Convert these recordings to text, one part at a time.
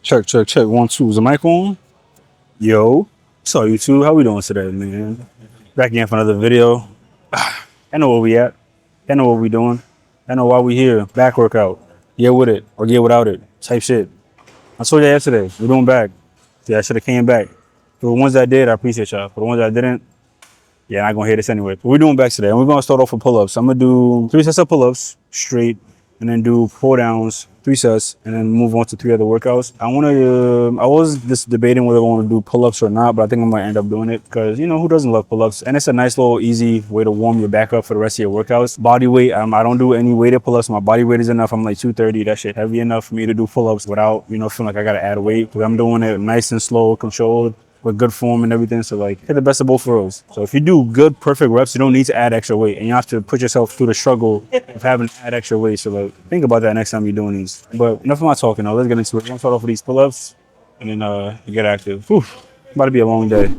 Check, check, check. 1, 2. Is the mic on? Yo. What's up, YouTube? How we doing today, man? Back again for another video. I know where we at. I know what we doing. I know why we here. Back workout. Get with it or get without it. Type shit. I told you yesterday. We're doing back. Yeah, I should have came back. For the ones that did, I appreciate y'all. For the ones that didn't, yeah, I'm not gonna hear this anyway. But we're doing back today, and we're gonna start off with pull-ups. I'm gonna do 3 sets of pull-ups straight, and then do pull downs, 3 sets, and then move on to 3 other workouts. I was just debating whether I want to do pull-ups or not, but I think I might end up doing it because who doesn't love pull-ups? And it's a nice little easy way to warm your back up for the rest of your workouts. Body weight, I don't do any weighted pull-ups. My body weight is enough. I'm like 230. That shit heavy enough for me to do pull-ups without feeling like I gotta add weight. Because I'm doing it nice and slow, controlled, with good form and everything. So like hit the best of both worlds. So if you do good, perfect reps, you don't need to add extra weight, and you have to put yourself through the struggle of having to add extra weight. So like think about that next time you're doing these. But enough of my talking now. Let's get into it. We're gonna start off with these pull-ups and then get active. Whew. About to be a long day.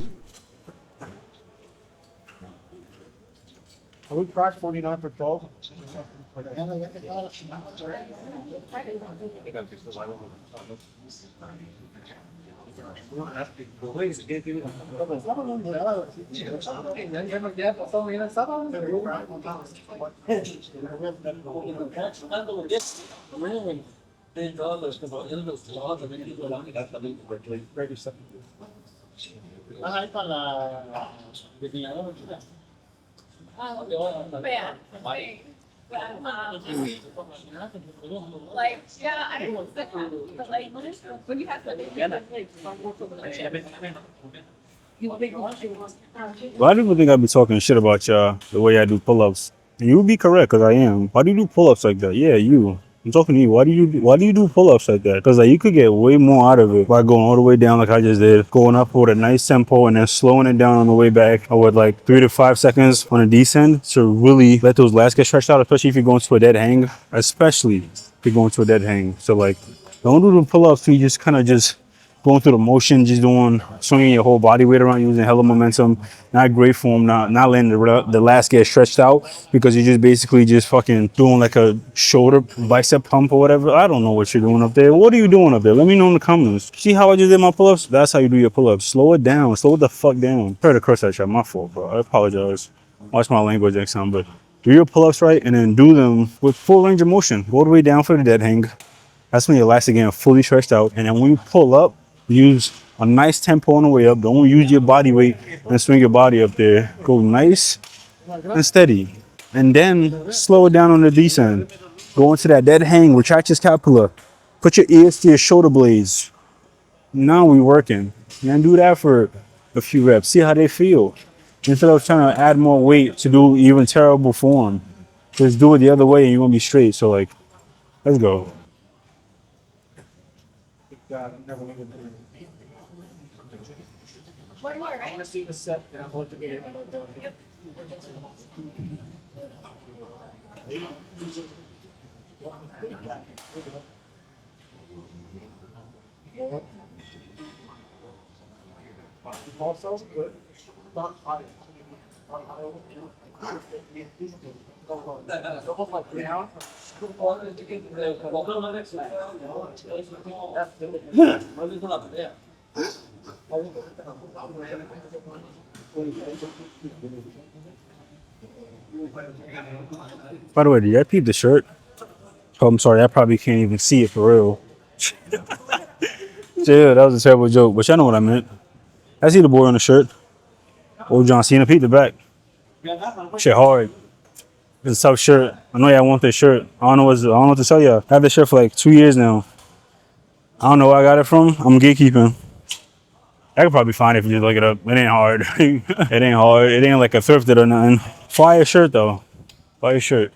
Are we cracked 49 for 12? Yeah. Like, yeah, I don't know, but like, when you have to A lot of people think I be talking shit about y'all the way I do pull-ups. And you would be correct, because I am. Why do you do pull-ups like that? Yeah, you. I'm talking to you. Why do you do pull-ups like that? Because like you could get way more out of it by going all the way down like I just did, going up with a nice tempo and then slowing it down on the way back, or with like 3 to 5 seconds on a descent to really let those lats get stretched out, especially if you're going to a dead hang. Especially if you're going to a dead hang. So like don't do the pull-ups till you just kind of just going through the motion, just swinging your whole body weight around, using hella momentum, not great form, not letting the last get stretched out because you're just basically just fucking doing like a shoulder bicep pump or whatever. I don't know what you're doing up there. What are you doing up there? Let me know in the comments. See how I just did my pull-ups? That's how you do your pull-ups. Slow it down. Slow it the fuck down. Heard a curse at you. My fault, bro. I apologize. Watch my language next time, but do your pull-ups right and then do them with full range of motion. Go all the way down for the dead hang. That's when your lats are getting fully stretched out. And then when you pull up, use a nice tempo on the way up. Don't use your body weight and swing your body up there. Go nice and steady. And then slow it down on the descent. Go into that dead hang, retract your scapula. Put your ears to your shoulder blades. Now we working. And do that for a few reps. See how they feel. Instead of trying to add more weight to do even terrible form. Just do it the other way and you're going to be straight. So like, let's go. one more, I right? want to see the set and I want to get it. Also, good. By the way, did you peep the shirt? Oh, I'm sorry, I probably can't even see it for real. Yeah, that was a terrible joke, but y'all know what I meant. I see the boy on the shirt. Old John Cena, peep the back. Shit hard. It's a tough shirt. I know y'all want this shirt. I don't know what to tell y'all. I have this shirt for like 2 years now. I don't know where I got it from. I'm gatekeeping. I could probably find it if you just look it up. It ain't hard. It ain't hard. It ain't like a thrifted or nothing. Fire shirt though. Fire shirt.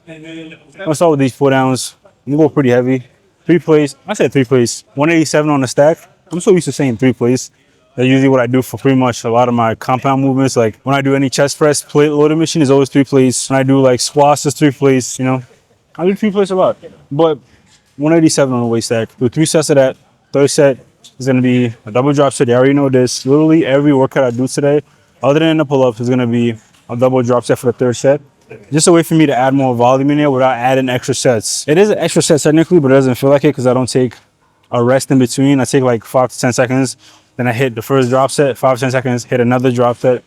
Let's start with these pull downs. You go pretty heavy. 3 plates. I said 3 plates. 187 on the stack. I'm so used to saying 3 plates. That's usually what I do for pretty much a lot of my compound movements. Like when I do any chest press, plate loading machine is always 3 plates. When I do like squats, it's 3 plates. I do 3 plates a lot. But 187 on the waist stack. Do 3 sets of that. Third set is gonna be a double drop set. You already know this. Literally every workout I do today, other than the pull-ups, is gonna be a double drop set for the third set. Just a way for me to add more volume in there without adding extra sets. It is an extra set technically, but it doesn't feel like it because I don't take a rest in between. I take like 5 to 10 seconds. Then I hit the first drop set, 5 to 10 seconds, hit another drop set.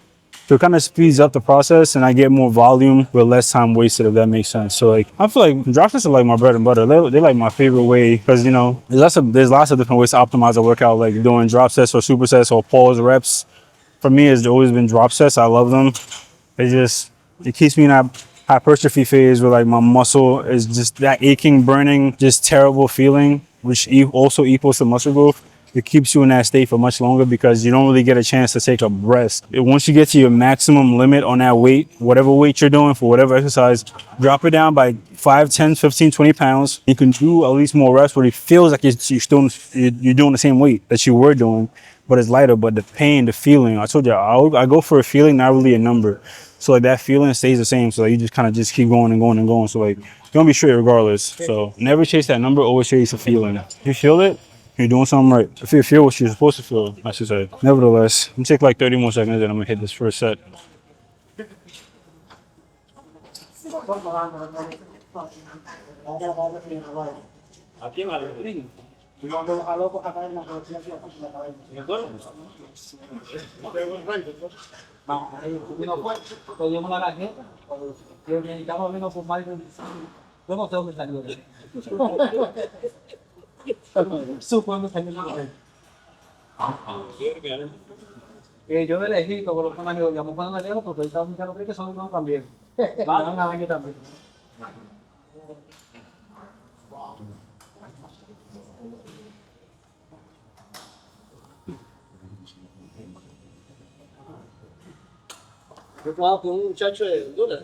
So it kind of speeds up the process and I get more volume with less time wasted, if that makes sense. So like, I feel like drop sets are like my bread and butter. They're like my favorite way because, you know, there's lots of different ways to optimize a workout, like doing drop sets or supersets or pause reps. For me, it's always been drop sets. I love them. It keeps me in that hypertrophy phase where like my muscle is just that aching, burning, just terrible feeling, which also equals to muscle growth. It keeps you in that state for much longer because you don't really get a chance to take a rest. Once you get to your maximum limit on that weight, whatever weight you're doing for whatever exercise, drop it down by 5, 10, 15, 20 pounds. You can do at least more reps, but it feels like you're doing the same weight that you were doing, but it's lighter. But the pain, the feeling, I told you, I go for a feeling, not really a number. So like that feeling stays the same. So like, you just kind of just keep going and going and going. So like you're gonna be straight regardless. So never chase that number, always chase the feeling. If you feel it, you're doing something right. If you feel what you're supposed to feel, I should say. Nevertheless, I'm gonna take like 30 more seconds and I'm gonna hit this first set. Yo de lejito, por lo que me digo, digamos, cuando me lejos, porque ahorita muchas veces que son unos también. Van a ver también. Yo trabajo con un muchacho de Honduras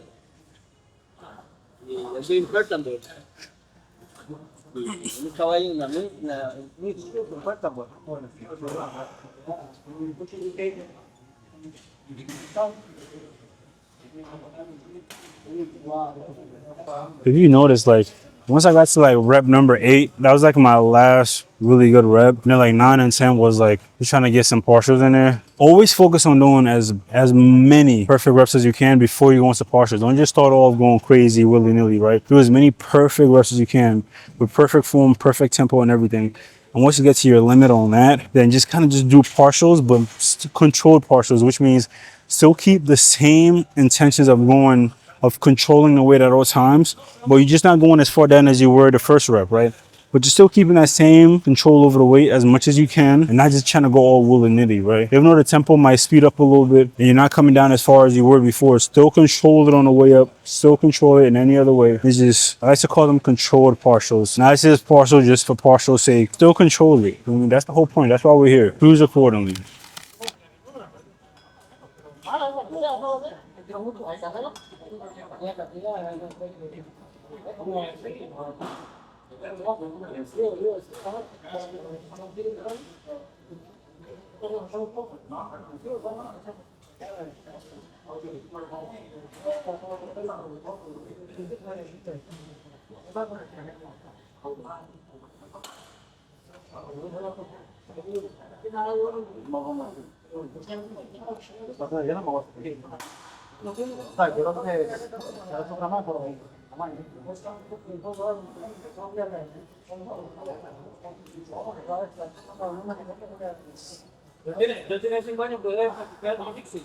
y yo soy infertando. Y un caballo en un instituto en Puerto. If you notice, like once I got to like rep number 8, that was like my last really good rep. And then like 9 and 10 was like just trying to get some partials in there. Always focus on doing as many perfect reps as you can before you go into partials. Don't just start off going crazy willy-nilly, right? Do as many perfect reps as you can with perfect form, perfect tempo and everything. And once you get to your limit on that, then just kind of just do partials, but controlled partials, which means still keep the same intentions of controlling the weight at all times, but you're just not going as far down as you were the first rep, right? But you're still keeping that same control over the weight as much as you can and not just trying to go all willy-nilly, right? Even though the tempo might speed up a little bit and you're not coming down as far as you were before, still control it on the way up, still control it in any other way. It's just, I like to call them controlled partials. Not just partial just for partial sake, still control it. I mean, that's the whole point. That's why we're here. Cruise accordingly. Yo tenía 5 años, pero era practicar el difícil.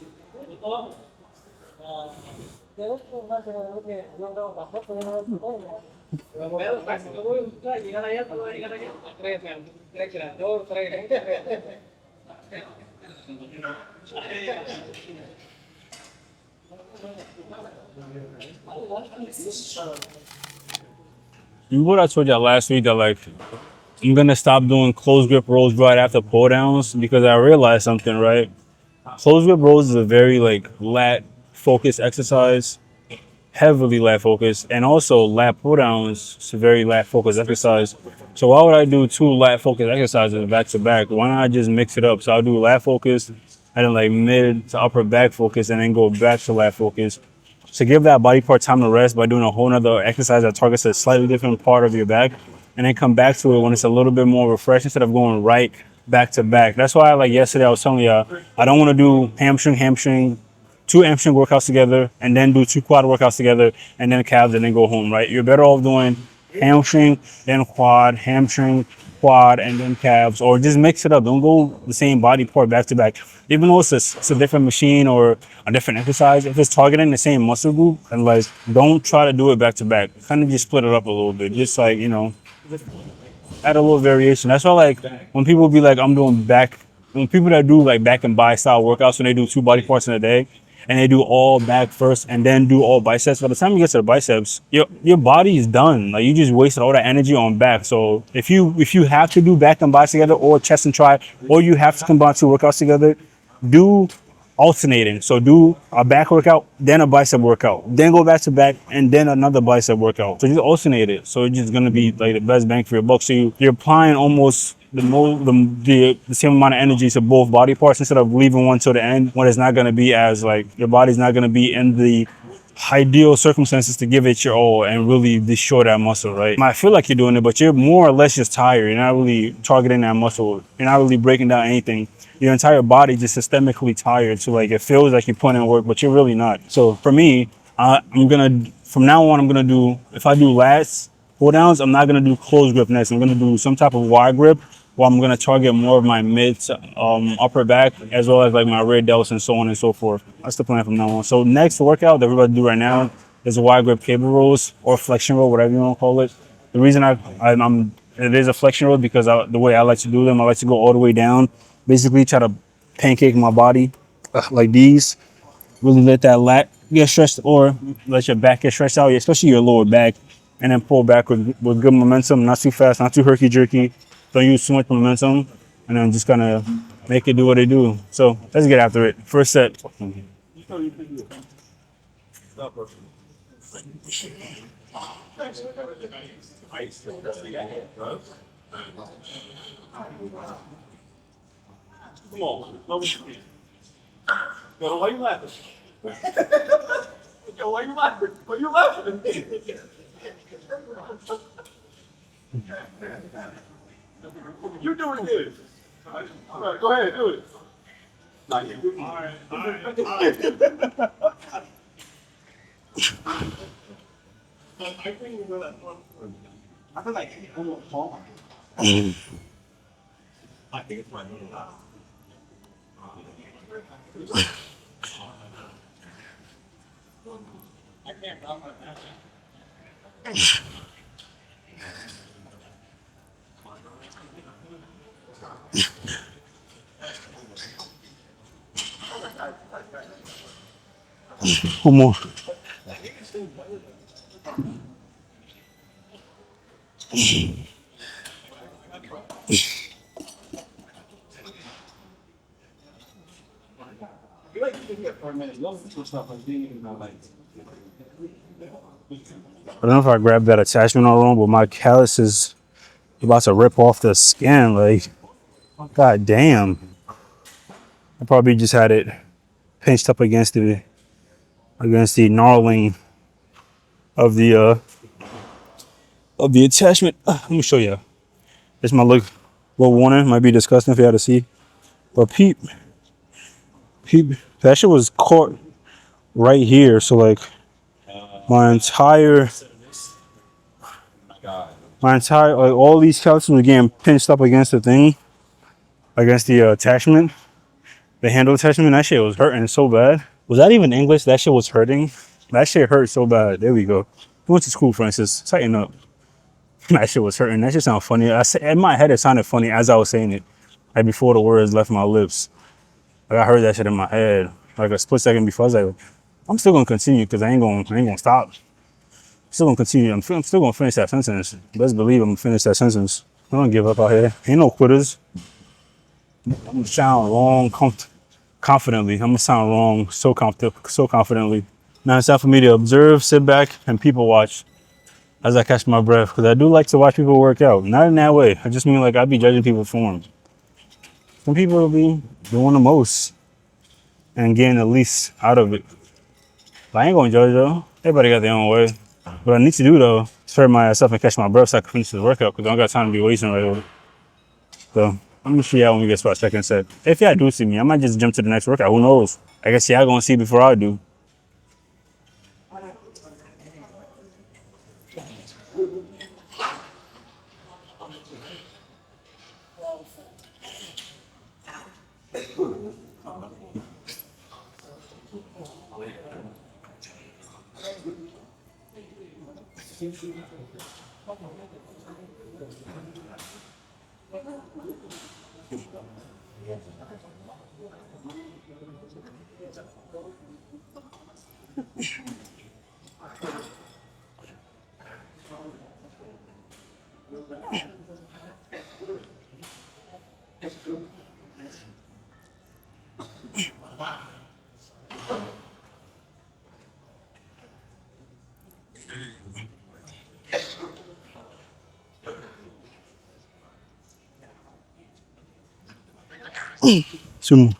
Llegar allá, todo llegar allá. Tres creador, tres. You what I told you last week that like I'm gonna stop doing close grip rolls right after pull downs because I realized something, right? Close grip rolls is a very like lat focused exercise, heavily lat focused, and also lat pull downs is a very lat focused exercise. So why would I do 2 lat focused exercises back to back? Why not just mix it up? So I'll do lat focus and then like mid to upper back focus and then go back to lat focus. So give that body part time to rest by doing a whole nother exercise that targets a slightly different part of your back and then come back to it when it's a little bit more refreshed instead of going right back to back. That's why like yesterday I was telling you, I don't want to do hamstring, 2 hamstring workouts together and then do 2 quad workouts together and then calves and then go home, right? You're better off doing hamstring, then quad, hamstring, quad and then calves, or just mix it up. Don't go the same body part back to back. Even though it's a different machine or a different exercise, if it's targeting the same muscle group, and like don't try to do it back to back. Kind of just split it up a little bit. Just like, add a little variation. That's why like when people be like, I'm doing back, when people that do like back and bi style workouts, when they do two body parts in a day and they do all back first and then do all biceps, by the time you get to the biceps, your body is done. Like you just wasted all that energy on back. So if you have to do back and bi together, or chest and tri, or you have to combine two workouts together, do alternating. So do a back workout, then a bicep workout, then go back to back, and then another bicep workout. So just alternate it. So it's just gonna be like the best bang for your buck. So you're applying almost the same amount of energy to both body parts instead of leaving one till the end when it's not gonna be as like your body's not gonna be in the ideal circumstances to give it your all and really destroy that muscle, right? You might feel like you're doing it, but you're more or less just tired. You're not really targeting that muscle. You're not really breaking down anything. Your entire body just systemically tired. So like it feels like you're putting in work, but you're really not. So for me, from now on, I'm gonna do, if I do lats, pull downs, I'm not gonna do closed grip next. I'm gonna do some type of wide grip where I'm gonna target more of my mid to upper back, as well as like my rear delts and so on and so forth. That's the plan from now on. So next workout that we're about to do right now is a wide grip cable rolls or flexion roll, whatever you want to call it. The reason I'm it is a flexion roll because the way I like to do them, I like to go all the way down, basically try to pancake my body like these. Really let that lat get stretched, or let your back get stretched out, especially your lower back, and then pull back with good momentum, not too fast, not too herky jerky. Don't use too much momentum, and then just kind of make it do what it do. So let's get after it. First set. Come on. Yo, why you laughing? Yo, why you laughing? Why you laughing? You're doing good. All right, go ahead, do it. Not yet. All right, all right. I feel like almost fall. I think it's my one more. I don't know if I grabbed that attachment all wrong, but my callus is about to rip off the skin. Like, god damn. I probably just had it pinched up against the gnarling of the attachment. Let me show you. This might look a little warning, might be disgusting if you had to see. But peep, that shit was caught right here. So like my entire like all these calluses were getting pinched up against the thing, against the attachment, the handle attachment. That shit was hurting so bad. Was that even English? That shit was hurting. That shit hurt so bad. There we go. We went to school, Francis. Tighten up. That shit was hurting. That shit sounded funny. In my head, it sounded funny as I was saying it, like before the words left my lips. Like I heard that shit in my head, like a split second before. I was like, I'm still gonna continue because I ain't gonna stop. Still gonna continue. I'm still gonna finish that sentence. Best believe I'm gonna finish that sentence. I don't give up out here. Ain't no quitters. I'm gonna sound wrong confidently. I'm gonna sound wrong so confidently. Now it's time for me to observe, sit back, and people watch as I catch my breath. Because I do like to watch people work out. Not in that way. I just mean like I be judging people's form. Some people will be doing the most and getting the least out of it. But I ain't gonna judge though. Everybody got their own way. What I need to do though is hurry myself and catch my breath so I can finish this workout because I don't got time to be wasting right over. So I'm gonna see y'all when we get to our second set. If y'all do see me, I might just jump to the next workout. Who knows? I guess y'all gonna see before I do. Some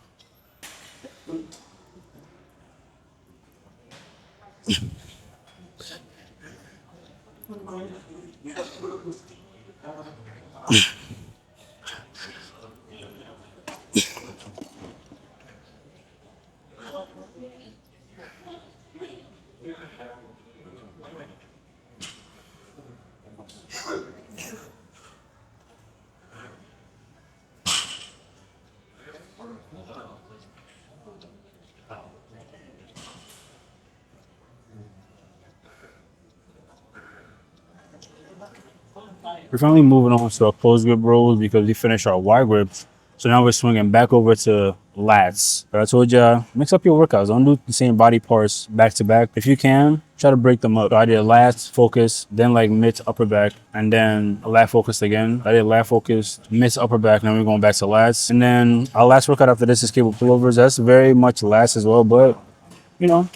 We're finally moving on to our close grip rolls because we finished our wide grips. So now we're swinging back over to lats. But I told ya, mix up your workouts. Don't do the same body parts back to back. If you can, try to break them up. So I did lats, focus, then like mid to upper back, and then a lat focus again. I did lat focus, mid to upper back, and then we're going back to lats. And then our last workout after this is cable pullovers. That's very much lats as well, but you know,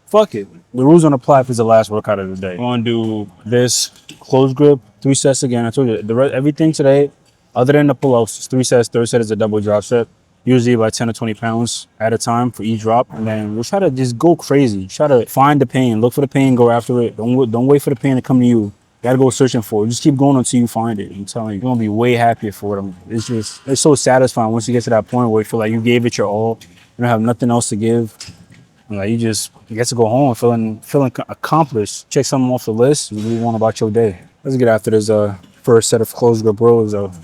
fuck it. The rules don't apply if it's the last workout of the day. We're gonna do this close grip, 3 sets again. I told you everything today, other than the pull-ups, is 3 sets. Third set is a double drop set, usually about 10 to 20 pounds at a time for each drop. And then we'll try to just go crazy. Try to find the pain, look for the pain, go after it. Don't wait for the pain to come to you. You gotta go searching for it. Just keep going until you find it. I'm telling you, you're gonna be way happier for it. It's so satisfying once you get to that point where you feel like you gave it your all. You don't have nothing else to give. Like you get to go home feeling accomplished. Check something off the list. You move on about your day. Let's get after this first set of closed grip rolls. Hope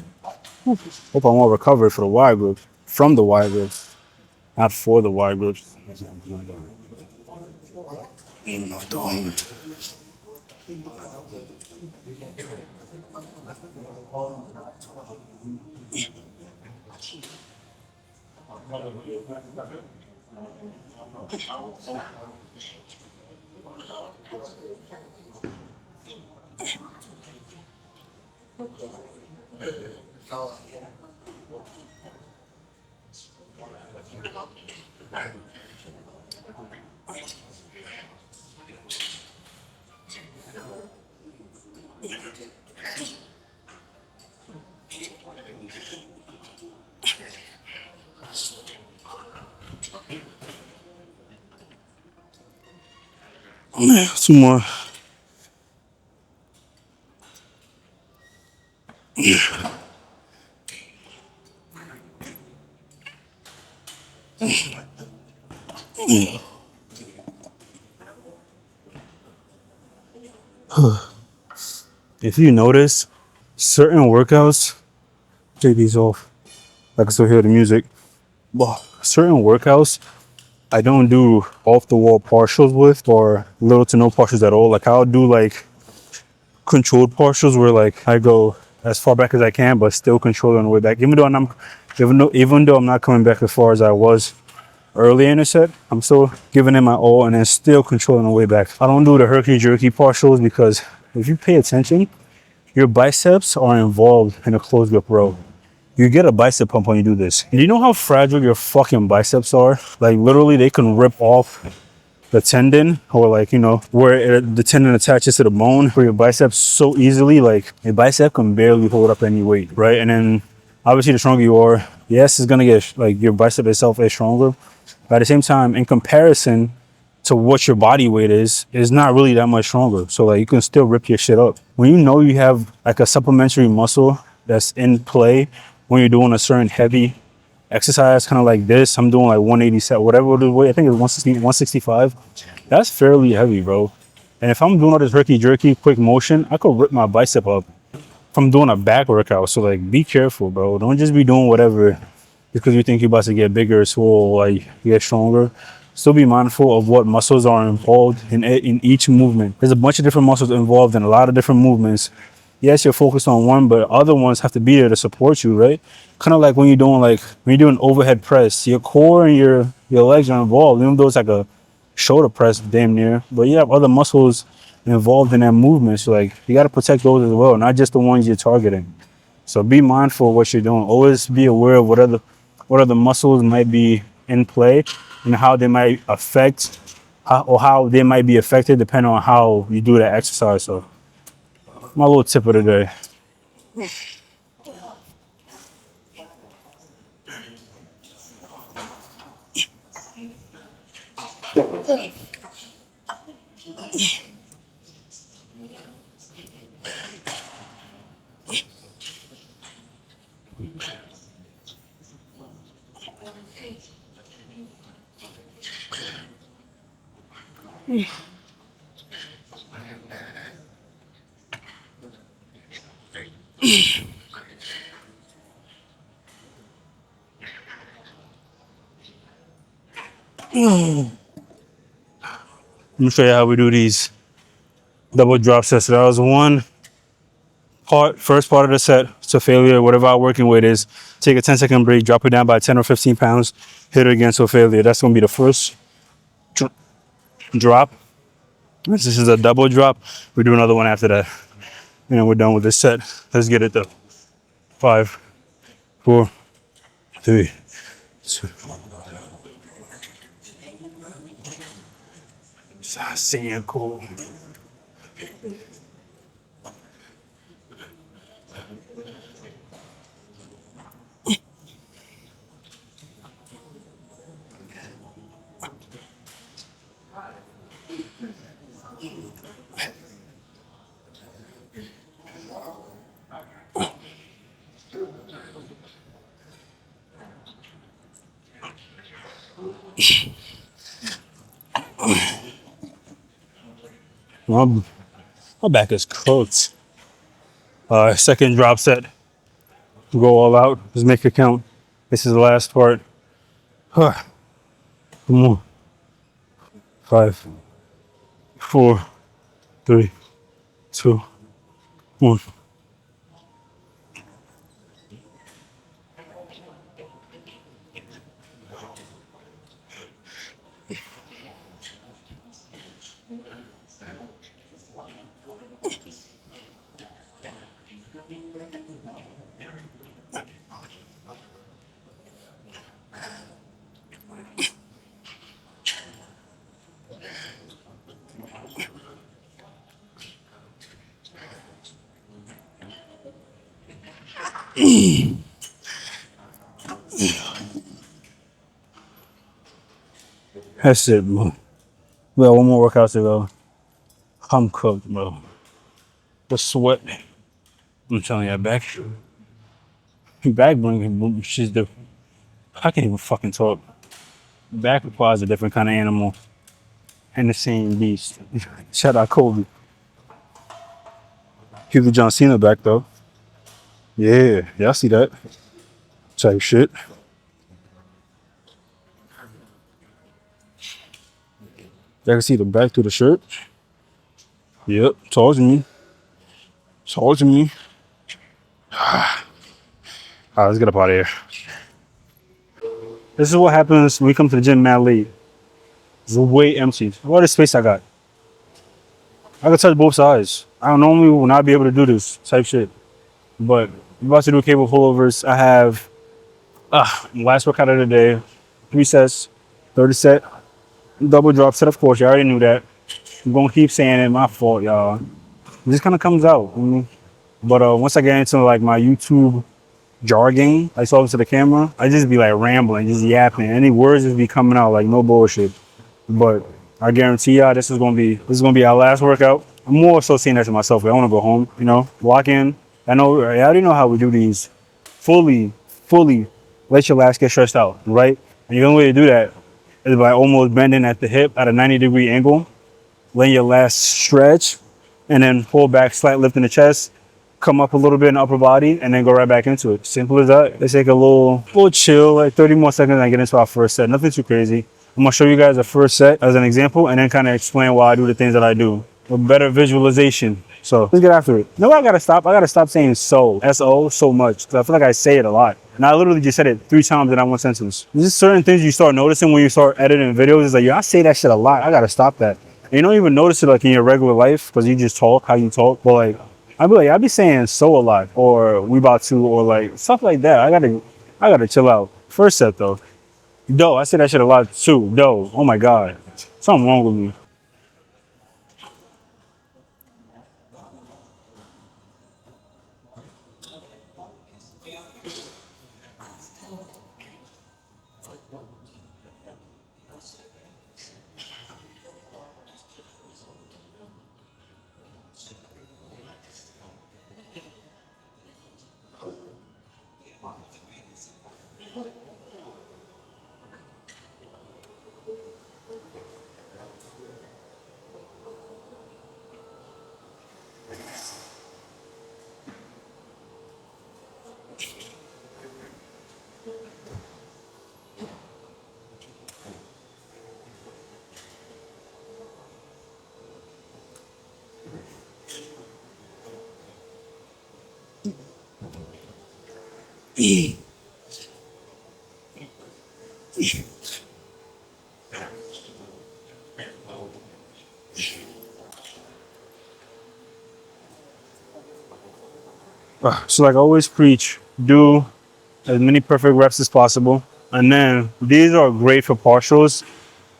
I'm all recovered for the wide grip, from the wide grips, not for the wide grips. Two more. If you notice, certain workouts, take these off. I can still hear the music. But certain workouts, I don't do off the wall partials with, or little to no partials at all. Like I'll do like controlled partials where like I go as far back as I can, but still control on the way back. Even though I'm not coming back as far as I was earlier in the set, I'm still giving it my all and then still controlling the way back. I don't do the herky jerky partials because if you pay attention, your biceps are involved in a closed grip row. You get a bicep pump when you do this. And you know how fragile your fucking biceps are? Like literally they can rip off the tendon, or like, you know, where the tendon attaches to the bone for your biceps so easily. Like your bicep can barely hold up any weight, right? And then obviously the stronger you are, yes, it's gonna get like your bicep itself is stronger. But at the same time, in comparison to what your body weight is not really that much stronger. So like you can still rip your shit up. When you know you have like a supplementary muscle that's in play when you're doing a certain heavy exercise, kind of like this, I'm doing like 187, whatever the weight, I think it's 160, 165. That's fairly heavy, bro. And if I'm doing all this herky jerky, quick motion, I could rip my bicep up if I'm doing a back workout. So like, be careful, bro. Don't just be doing whatever because you think you're about to get bigger, swole, like get stronger. Still be mindful of what muscles are involved in each movement. There's a bunch of different muscles involved in a lot of different movements. Yes, you're focused on one, but other ones have to be there to support you, right? Kind of like when you're doing overhead press, your core and your legs are involved. Even though it's like a shoulder press, damn near, but you have other muscles involved in that movement. So like you got to protect those as well, not just the ones you're targeting. So be mindful of what you're doing. Always be aware of what other muscles might be in play and how they might affect or how they might be affected depending on how you do that exercise. So my little tip of the day. Let me show you how we do these double drop sets. So that was one part, first part of the set to failure, whatever our working weight is. Take a 10-second break, drop it down by 10 or 15 pounds, hit it again to failure. That's going to be the first drop. This is a double drop. We do another one after that. And we're done with this set. Let's get it though. 5, 4, 3, 2. Seeing cool. My back is cooked. Second drop set. Go all out. Just make it count. This is the last part. Come on. 5, 4, 3, 2, 1. That's it, bro. We got one more workout to go. I'm cooked, bro. The sweat. I'm telling you, back bringing she's the. I can't even fucking talk. Back requires a different kind of animal and the same beast. Shout out Kobe. He's the John Cena back though. Yeah, y'all see that type shit. Y'all can see the back through the shirt. Yep, told me. Told me. Alright, let's get up out of here. This is what happens when we come to the gym mad late. It's way empty. What is space I got? I can touch both sides. I don't normally will not be able to do this type shit. But I'm about to do cable pullovers. I have last workout of the day, 3 sets, 30 set, double drop set. Of course, you already knew that. I'm gonna keep saying it. My fault, y'all. It just kind of comes out. But once I get into like my YouTube jargon, I talking to the camera, I just be like rambling, just yapping. Any words just be coming out like no bullshit. But I guarantee y'all this is gonna be our last workout. I'm more so saying that to myself. I want to go home, walk in. I already know how we do these. Fully let your lats get stretched out, right? And the only way to do that is by almost bending at the hip at a 90-degree angle, letting your lats stretch, and then pull back, slight lift in the chest, come up a little bit in the upper body, and then go right back into it. Simple as that. Let's take a little chill, like 30 more seconds, and I get into our first set. Nothing too crazy. I'm gonna show you guys the first set as an example, and then kind of explain why I do the things that I do with better visualization. So let's get after it. You know what I gotta stop? I gotta stop saying so much, because I feel like I say it a lot. And I literally just said it 3 times in that one sentence. There's just certain things you start noticing when you start editing videos. It's like, yo, I say that shit a lot. I gotta stop that. And you don't even notice it like in your regular life, because you just talk how you talk. But like, I be saying so a lot, or we about to, or like stuff like that. I gotta chill out. First set though. Dough, I say that shit a lot too. Dough, oh my God. Something wrong with me. So like I always preach, do as many perfect reps as possible. And then these are great for partials.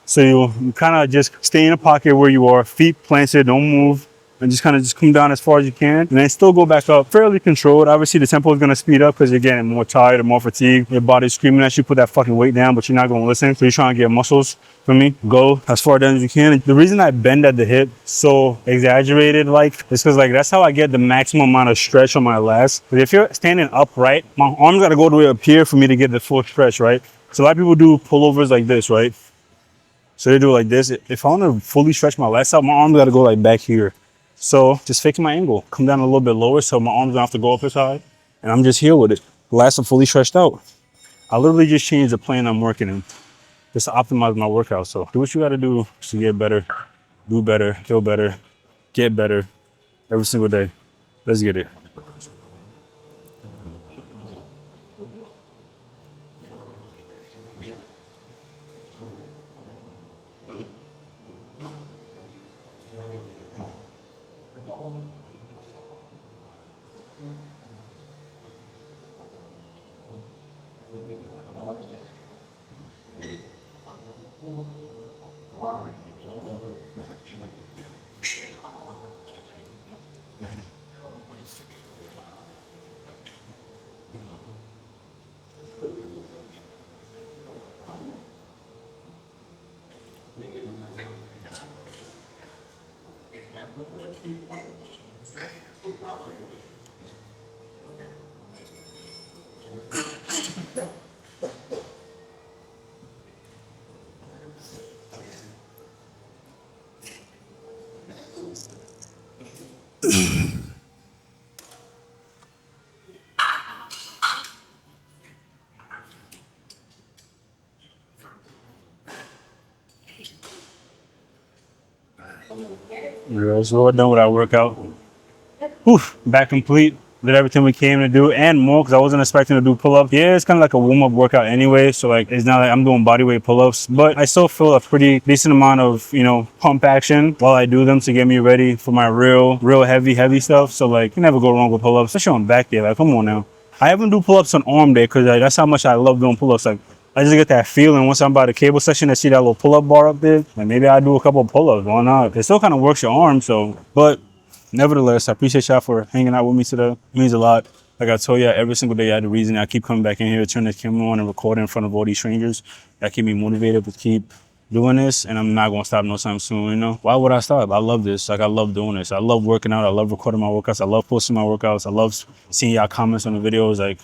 So you kind of just stay in a pocket where you are, feet planted, don't move, and just kind of just come down as far as you can, and then still go back up, fairly controlled. Obviously the tempo is going to speed up because you're getting more tired and more fatigued. Your body's screaming at you, put that fucking weight down, but you're not going to listen. So you're trying to get muscles, for me, go as far down as you can. And the reason I bend at the hip so exaggerated like is because like that's how I get the maximum amount of stretch on my lats. But if you're standing upright, my arms got to go the way up here for me to get the full stretch, right? So a lot of people do pullovers like this, right? So they do it like this. If I want to fully stretch my lats out, my arms got to go like back here. So just fix my angle, come down a little bit lower so my arms don't have to go up as high. And I'm just here with it. The lats are fully stretched out. I literally just changed the plan I'm working in just to optimize my workout. So do what you got to do to get better, do better, feel better, get better every single day. Let's get it. Yeah, so we're done with our workout. Oof, back complete. Did everything we came to do and more because I wasn't expecting to do pull-ups. Yeah, it's kind of like a warm-up workout anyway. So like it's not like I'm doing bodyweight pull-ups, but I still feel a pretty decent amount of, pump action while I do them to get me ready for my real heavy stuff. So like you never go wrong with pull-ups, especially on back day. Like come on now. I haven't do pull-ups on arm day because that's how much I love doing pull-ups. Like I just get that feeling once I'm by the cable section, I see that little pull-up bar up there. Like maybe I do a couple of pull-ups. Why not? It still kind of works your arm. So, but nevertheless, I appreciate y'all for hanging out with me today. It means a lot. Like I told you, every single day I had a reason. I keep coming back in here, turn the camera on and record in front of all these strangers. That keep me motivated to keep doing this, and I'm not gonna stop no time soon, Why would I stop? I love this. Like I love doing this. I love working out. I love recording my workouts. I love posting my workouts. I love seeing y'all comments on the videos. Like,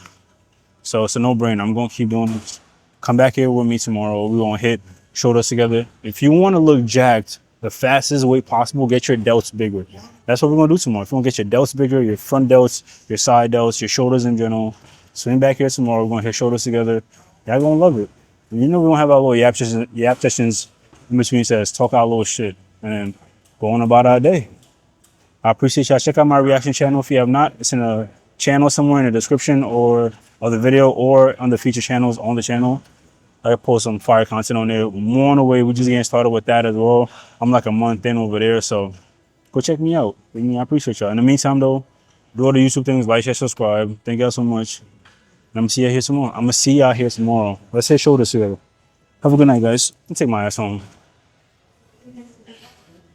so it's a no-brainer. I'm gonna keep doing this. Come back here with me tomorrow. We're gonna hit shoulders together. If you wanna look jacked, the fastest way possible, get your delts bigger. That's what we're gonna do tomorrow. If you wanna get your delts bigger, your front delts, your side delts, your shoulders in general, swing back here tomorrow. We're gonna hit shoulders together. Y'all gonna love it. And you know we're gonna have our little yap sessions in between sets, talk our little shit, and go on about our day. I appreciate y'all. Check out my reaction channel if you have not. It's in a channel somewhere in the description or of the video or on the feature channels on the channel. I post some fire content on there. More on the way. We're just getting started with that as well. I'm like a month in over there, so go check me out. I appreciate y'all. In the meantime, though, do all the YouTube things, like, share, subscribe. Thank y'all so much. And I'm gonna see y'all here tomorrow. Let's hit shoulders together. Have a good night, guys. I'll take my ass home.